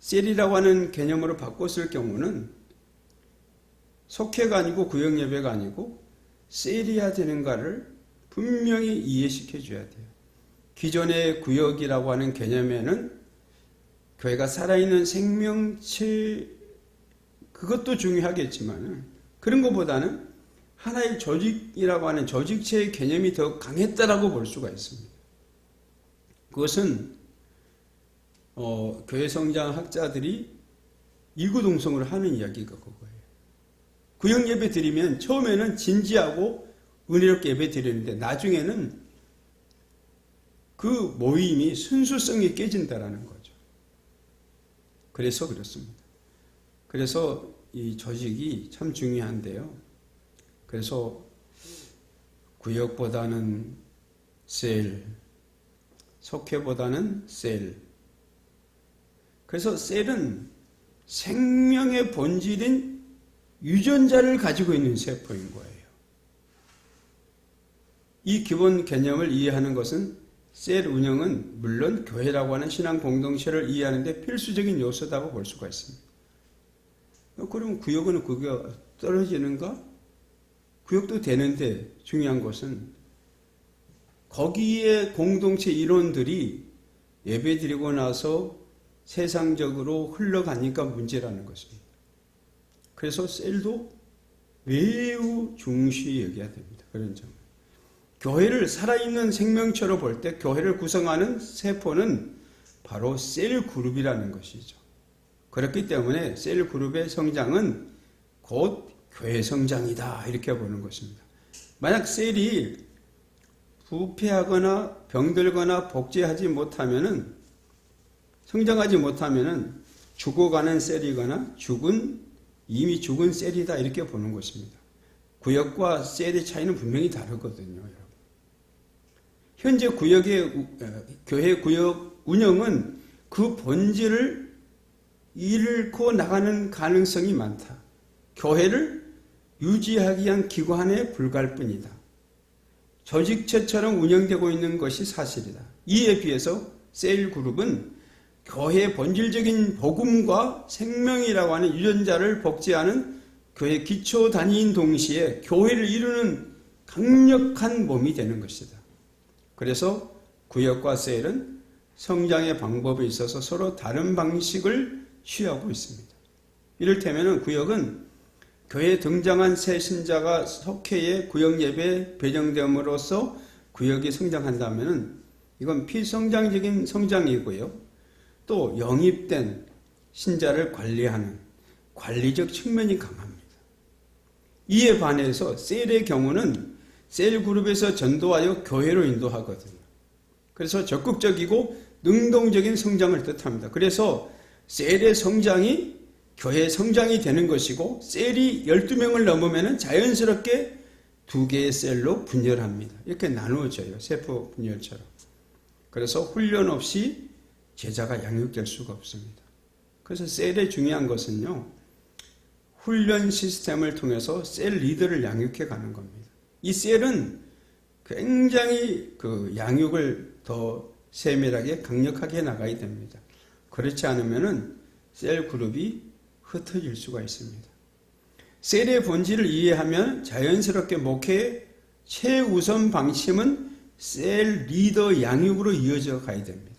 셀이라고 하는 개념으로 바꿨을 경우는 속회가 아니고 구역 예배가 아니고 셀이어야 되는가를 분명히 이해시켜 줘야 돼요. 기존의 구역이라고 하는 개념에는 교회가 살아있는 생명체 그것도 중요하겠지만 그런 것보다는 하나의 조직이라고 하는 조직체의 개념이 더 강했다라고 볼 수가 있습니다. 그것은 교회 성장 학자들이 이구동성으로 하는 이야기가 그거예요. 구역 예배 드리면 처음에는 진지하고 은혜롭게 예배 드리는데 나중에는 그 모임이 순수성이 깨진다라는 거죠. 그래서 그렇습니다. 그래서 이 조직이 참 중요한데요. 그래서 구역보다는 셀, 속회보다는 셀. 그래서 셀은 생명의 본질인 유전자를 가지고 있는 세포인 거예요. 이 기본 개념을 이해하는 것은 셀 운영은 물론 교회라고 하는 신앙 공동체를 이해하는 데 필수적인 요소다고 볼 수가 있습니다. 그럼 구역은 그게 떨어지는가? 구역도 되는데 중요한 것은 거기에 공동체 일원들이 예배 드리고 나서 세상적으로 흘러가니까 문제라는 것입니다. 그래서 셀도 매우 중시 여겨야 됩니다. 그런 점. 교회를 살아있는 생명체로 볼 때 교회를 구성하는 세포는 바로 셀 그룹이라는 것이죠. 그렇기 때문에 셀 그룹의 성장은 곧 교회 성장이다 이렇게 보는 것입니다. 만약 셀이 부패하거나 병들거나 복제하지 못하면은 성장하지 못하면은 죽어가는 셀이거나 이미 죽은 셀이다 이렇게 보는 것입니다. 구역과 셀의 차이는 분명히 다르거든요, 여러분. 현재 교회 구역 운영은 그 본질을 잃고 나가는 가능성이 많다. 교회를 유지하기 위한 기관에 불과할 뿐이다. 조직체처럼 운영되고 있는 것이 사실이다. 이에 비해서 셀그룹은 교회의 본질적인 복음과 생명이라고 하는 유전자를 복제하는 교회 기초 단위인 동시에 교회를 이루는 강력한 몸이 되는 것이다. 그래서 구역과 셀은 성장의 방법에 있어서 서로 다른 방식을 취하고 있습니다. 이를테면 구역은 교회에 등장한 새 신자가 속회의 구역 예배에 배정됨으로써 구역이 성장한다면 이건 피성장적인 성장이고요. 또 영입된 신자를 관리하는 관리적 측면이 강합니다. 이에 반해서 셀의 경우는 셀 그룹에서 전도하여 교회로 인도하거든요. 그래서 적극적이고 능동적인 성장을 뜻합니다. 그래서 셀의 성장이 교회의 성장이 되는 것이고 셀이 12명을 넘으면 자연스럽게 2개의 셀로 분열합니다. 이렇게 나누어져요. 세포 분열처럼. 그래서 훈련 없이 제자가 양육될 수가 없습니다. 그래서 셀의 중요한 것은요. 훈련 시스템을 통해서 셀 리더를 양육해 가는 겁니다. 이 셀은 굉장히 그 양육을 더 세밀하게 강력하게 나가야 됩니다. 그렇지 않으면 셀 그룹이 흩어질 수가 있습니다. 셀의 본질을 이해하면 자연스럽게 목회의 최우선 방침은 셀 리더 양육으로 이어져 가야 됩니다.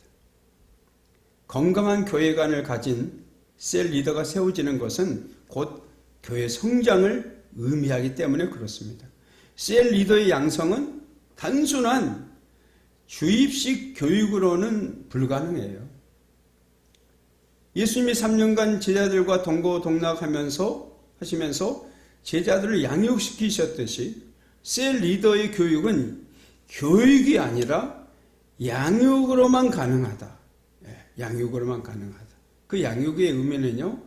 건강한 교회관을 가진 셀 리더가 세워지는 것은 곧 교회 성장을 의미하기 때문에 그렇습니다. 셀 리더의 양성은 단순한 주입식 교육으로는 불가능해요. 예수님이 3년간 제자들과 동고동락하면서 하시면서 제자들을 양육시키셨듯이 셀 리더의 교육은 교육이 아니라 양육으로만 가능하다. 양육으로만 가능하다. 그 양육의 의미는요,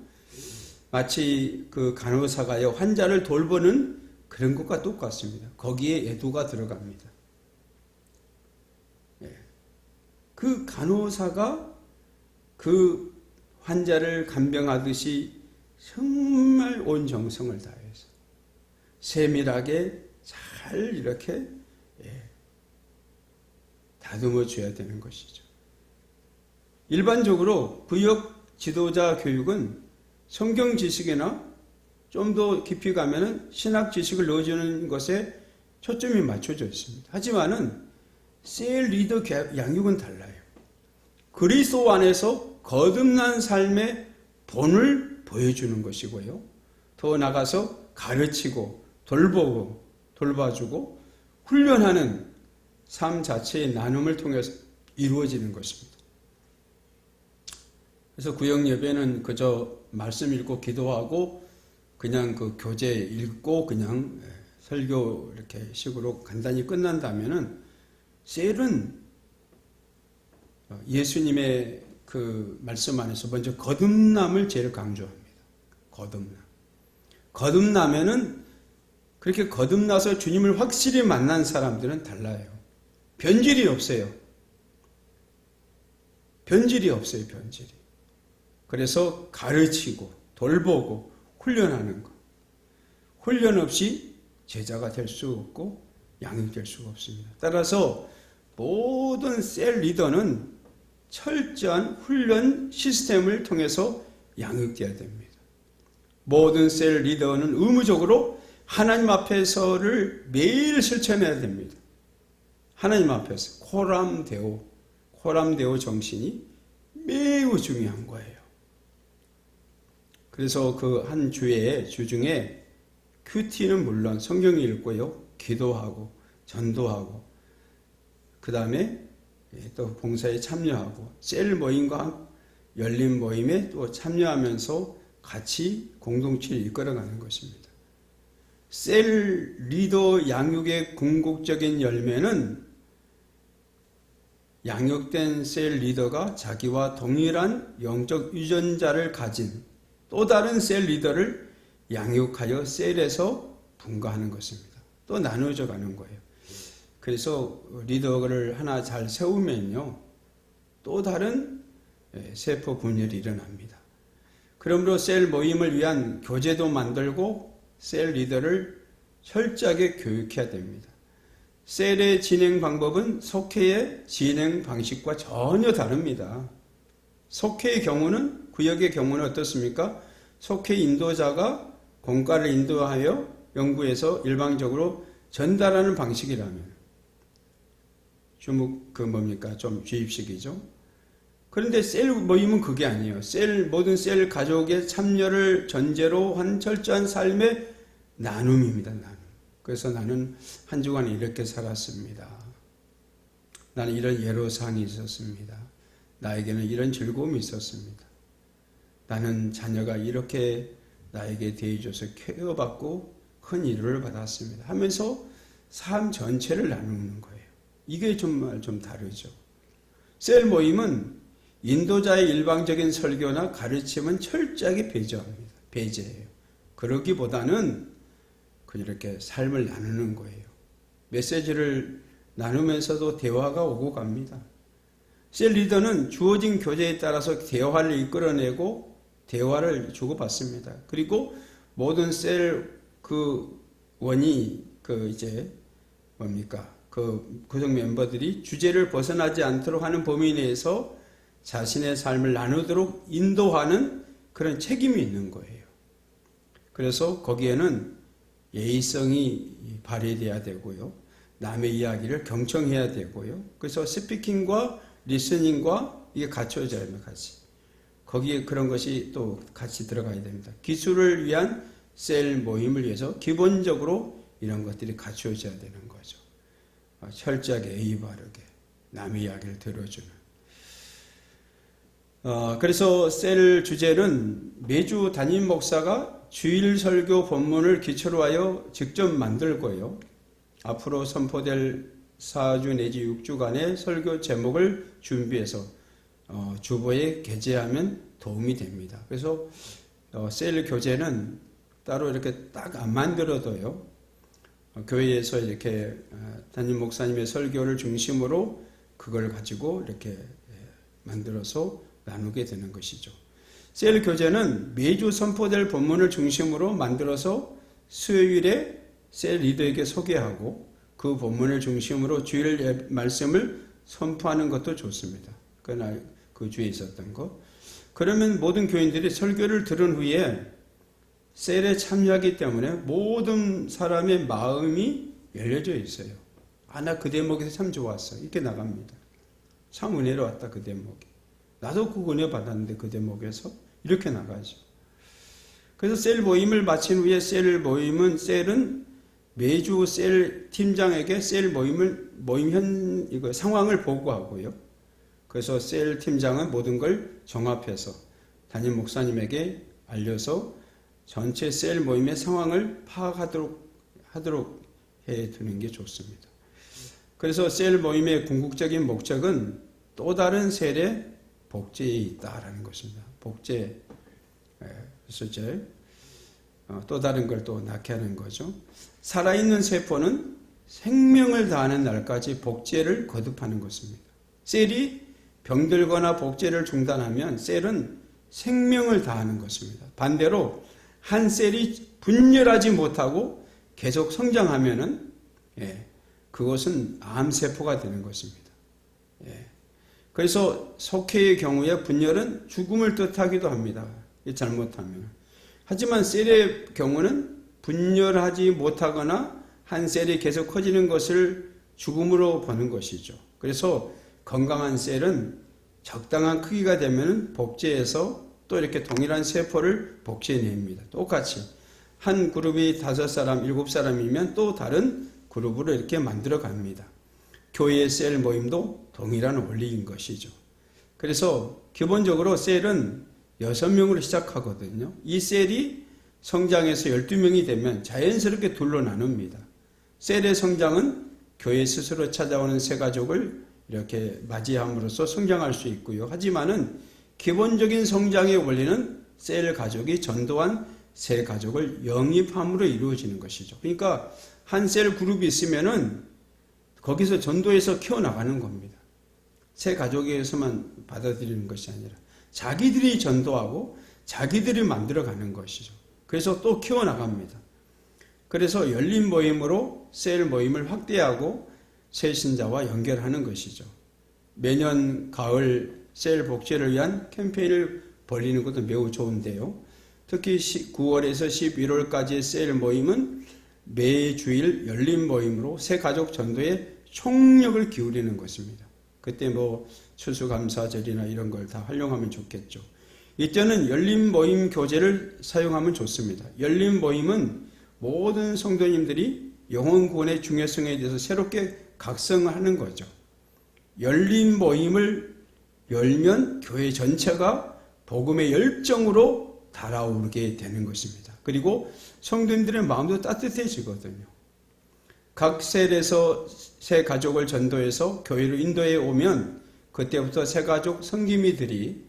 마치 그 간호사가요, 환자를 돌보는 그런 것과 똑같습니다. 거기에 애도가 들어갑니다. 그 간호사가 그 환자를 간병하듯이 정말 온 정성을 다해서 세밀하게 잘 이렇게 다듬어 줘야 되는 것이죠. 일반적으로 구역 지도자 교육은 성경 지식이나 좀 더 깊이 가면은 신학 지식을 넣어주는 것에 초점이 맞춰져 있습니다. 하지만은 셀 리더 양육은 달라요. 그리스도 안에서 거듭난 삶의 본을 보여주는 것이고요. 더 나가서 가르치고 돌보고 돌봐주고 훈련하는 삶 자체의 나눔을 통해서 이루어지는 것입니다. 그래서 구역 예배는 그저 말씀 읽고 기도하고 그냥 그 교재 읽고 그냥 설교 이렇게 식으로 간단히 끝난다면은 셀은 예수님의 그 말씀 안에서 먼저 거듭남을 제일 강조합니다. 거듭남. 거듭나면은 그렇게 거듭나서 주님을 확실히 만난 사람들은 달라요. 변질이 없어요. 변질이 없어요. 변질이. 그래서 가르치고 돌보고 훈련하는 것. 훈련 없이 제자가 될 수 없고 양육될 수가 없습니다. 따라서 모든 셀 리더는 철저한 훈련 시스템을 통해서 양육되어야 됩니다. 모든 셀 리더는 의무적으로 하나님 앞에서를 매일 실천해야 됩니다. 하나님 앞에서 코람데오 정신이 매우 중요한 거예요. 그래서 그 한 주 중에 큐티는 물론 성경 읽고요, 기도하고 전도하고 그 다음에 또 봉사에 참여하고 셀 모임과 열린 모임에 또 참여하면서 같이 공동체를 이끌어가는 것입니다. 셀 리더 양육의 궁극적인 열매는 양육된 셀 리더가 자기와 동일한 영적 유전자를 가진 또 다른 셀 리더를 양육하여 셀에서 분가하는 것입니다. 또 나누어져 가는 거예요. 그래서 리더를 하나 잘 세우면요, 또 다른 세포 분열이 일어납니다. 그러므로 셀 모임을 위한 교재도 만들고 셀 리더를 철저하게 교육해야 됩니다. 셀의 진행 방법은 속회의 진행 방식과 전혀 다릅니다. 속회의 경우는, 구역의 경우는 어떻습니까? 속회 인도자가 공과를 인도하여 연구해서 일방적으로 전달하는 방식이라면 좀 주입식이죠. 그런데 셀 모임은 그게 아니에요. 모든 셀 가족의 참여를 전제로 한 철저한 삶의 나눔입니다. 나눔. 그래서 나는 한 주간 이렇게 살았습니다. 나는 이런 예로사항이 있었습니다. 나에게는 이런 즐거움이 있었습니다. 나는 자녀가 이렇게 나에게 대해줘서 케어받고 큰 위로를 받았습니다. 하면서 삶 전체를 나누는 거예요. 이게 정말 좀 다르죠. 셀 모임은 인도자의 일방적인 설교나 가르침은 철저하게 배제합니다. 배제해요. 그러기보다는 이렇게 삶을 나누는 거예요. 메시지를 나누면서도 대화가 오고 갑니다. 셀 리더는 주어진 교제에 따라서 대화를 이끌어내고 대화를 주고받습니다. 그리고 모든 셀 구성 멤버들이 주제를 벗어나지 않도록 하는 범위 내에서 자신의 삶을 나누도록 인도하는 그런 책임이 있는 거예요. 그래서 거기에는 예의성이 발휘돼야 되고요. 남의 이야기를 경청해야 되고요. 그래서 스피킹과 리스닝과 이게 갖춰져야 합니다. 같이. 거기에 그런 것이 또 같이 들어가야 됩니다. 기술을 위한 셀 모임을 위해서 기본적으로 이런 것들이 갖춰져야 되는 거죠. 철저하게 예의 바르게 남의 이야기를 들어주는. 그래서 셀 주제는 매주 담임 목사가 주일 설교 본문을 기초로 하여 직접 만들고요. 앞으로 선포될 4주 내지 6주간의 설교 제목을 준비해서 주보에 게재하면 도움이 됩니다. 그래서 셀 교재는 따로 이렇게 딱 안 만들어도요. 교회에서 이렇게 담임 목사님의 설교를 중심으로 그걸 가지고 이렇게 만들어서 나누게 되는 것이죠. 셀 교재는 매주 선포될 본문을 중심으로 만들어서 수요일에 셀 리더에게 소개하고 그 본문을 중심으로 주일 말씀을 선포하는 것도 좋습니다. 그날 그 주에 있었던 것. 그러면 모든 교인들이 설교를 들은 후에 셀에 참여하기 때문에 모든 사람의 마음이 열려져 있어요. 나 그 대목에서 참 좋았어. 이렇게 나갑니다. 참 은혜로웠다, 그 대목이. 나도 그 은혜 받았는데 그 대목에서 이렇게 나가죠. 그래서 셀 모임을 마친 후에 셀은 매주 셀 팀장에게 셀 모임 상황을 보고하고요. 그래서 셀 팀장은 모든 걸 종합해서 담임 목사님에게 알려서 전체 셀 모임의 상황을 파악하도록 해두는 게 좋습니다. 그래서 셀 모임의 궁극적인 목적은 또 다른 셀의 복제에 있다라는 것입니다. 복제, 그래서 이제 또 다른 걸 또 낳게 하는 거죠. 살아있는 세포는 생명을 다하는 날까지 복제를 거듭하는 것입니다. 셀이 병들거나 복제를 중단하면 셀은 생명을 다하는 것입니다. 반대로 한 셀이 분열하지 못하고 계속 성장하면은 그것은 암세포가 되는 것입니다. 그래서 석회의 경우에 분열은 죽음을 뜻하기도 합니다. 잘못하면. 하지만 셀의 경우는 분열하지 못하거나 한 셀이 계속 커지는 것을 죽음으로 보는 것이죠. 그래서 건강한 셀은 적당한 크기가 되면 복제해서 또 이렇게 동일한 세포를 복제해냅니다. 똑같이 한 그룹이 5사람, 7사람이면 또 다른 그룹으로 이렇게 만들어 갑니다. 교회의 셀 모임도 동일한 원리인 것이죠. 그래서 기본적으로 셀은 6명으로 시작하거든요. 이 셀이 성장해서 12명이 되면 자연스럽게 둘로 나눕니다. 셀의 성장은 교회 스스로 찾아오는 새 가족을 이렇게 맞이함으로써 성장할 수 있고요. 하지만은 기본적인 성장의 원리는 셀 가족이 전도한 새 가족을 영입함으로 이루어지는 것이죠. 그러니까 한 셀 그룹이 있으면은 거기서 전도해서 키워나가는 겁니다. 새 가족에서만 받아들이는 것이 아니라 자기들이 전도하고 자기들이 만들어가는 것이죠. 그래서 또 키워나갑니다. 그래서 열린 모임으로 셀 모임을 확대하고 새 신자와 연결하는 것이죠. 매년 가을 셀 복제를 위한 캠페인을 벌이는 것도 매우 좋은데요. 특히 9월에서 11월까지의 셀 모임은 매주일 열린 모임으로 새 가족 전도에 총력을 기울이는 것입니다. 그때 추수감사절이나 이런 걸 다 활용하면 좋겠죠. 이때는 열린 모임 교재를 사용하면 좋습니다. 열린 모임은 모든 성도님들이 영혼 구원의 중요성에 대해서 새롭게 각성하는 거죠. 열린 모임을 열면 교회 전체가 복음의 열정으로 달아오르게 되는 것입니다. 그리고 성도님들의 마음도 따뜻해지거든요. 각 셀에서 새 가족을 전도해서 교회로 인도해 오면 그때부터 새 가족 성기미들이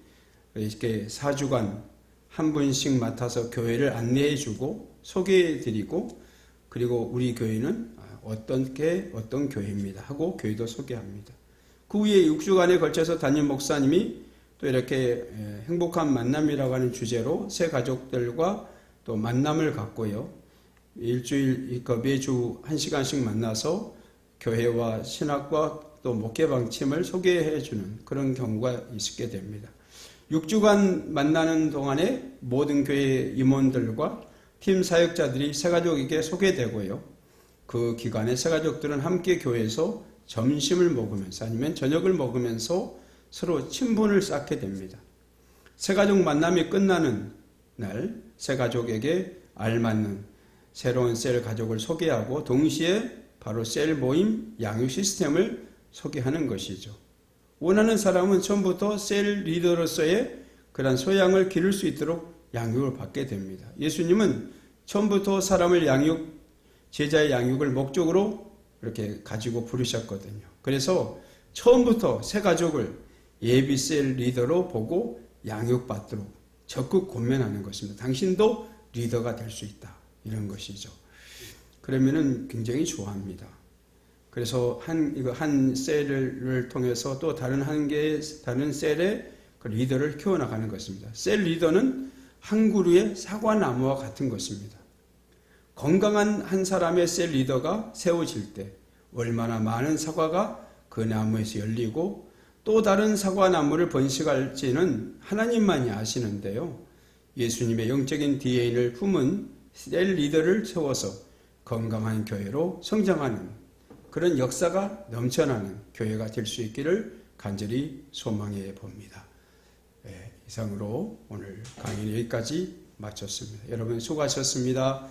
이렇게 4주간 한 분씩 맡아서 교회를 안내해 주고 소개해 드리고 그리고 우리 교회는 어떤 교회입니다 하고 교회도 소개합니다. 그 후에 6주간에 걸쳐서 담임 목사님이 또 이렇게 행복한 만남이라고 하는 주제로 새 가족들과 또 만남을 갖고요. 일주일 매주 1시간씩 만나서 교회와 신학과 또 목회 방침을 소개해 주는 그런 경우가 있게 됩니다. 6주간 만나는 동안에 모든 교회 임원들과 팀 사역자들이 새가족에게 소개되고요. 그 기간에 새가족들은 함께 교회에서 점심을 먹으면서 아니면 저녁을 먹으면서 서로 친분을 쌓게 됩니다. 새가족 만남이 끝나는 날 새가족에게 알맞는 새로운 셀 가족을 소개하고 동시에 바로 셀 모임 양육 시스템을 소개하는 것이죠. 원하는 사람은 처음부터 셀 리더로서의 그런 소양을 기를 수 있도록 양육을 받게 됩니다. 예수님은 처음부터 사람을 제자의 양육을 목적으로 이렇게 가지고 부르셨거든요. 그래서 처음부터 새 가족을 예비 셀 리더로 보고 양육받도록 적극 권면하는 것입니다. 당신도 리더가 될 수 있다. 이런 것이죠. 그러면은 굉장히 좋아합니다. 그래서 한 셀을 통해서 또 다른 셀의 그 리더를 키워나가는 것입니다. 셀 리더는 한 그루의 사과나무와 같은 것입니다. 건강한 한 사람의 셀 리더가 세워질 때 얼마나 많은 사과가 그 나무에서 열리고 또 다른 사과나무를 번식할지는 하나님만이 아시는데요. 예수님의 영적인 DNA를 품은 셀 리더를 세워서 건강한 교회로 성장하는 그런 역사가 넘쳐나는 교회가 될 수 있기를 간절히 소망해 봅니다. 이상으로 오늘 강의는 여기까지 마쳤습니다. 여러분 수고하셨습니다.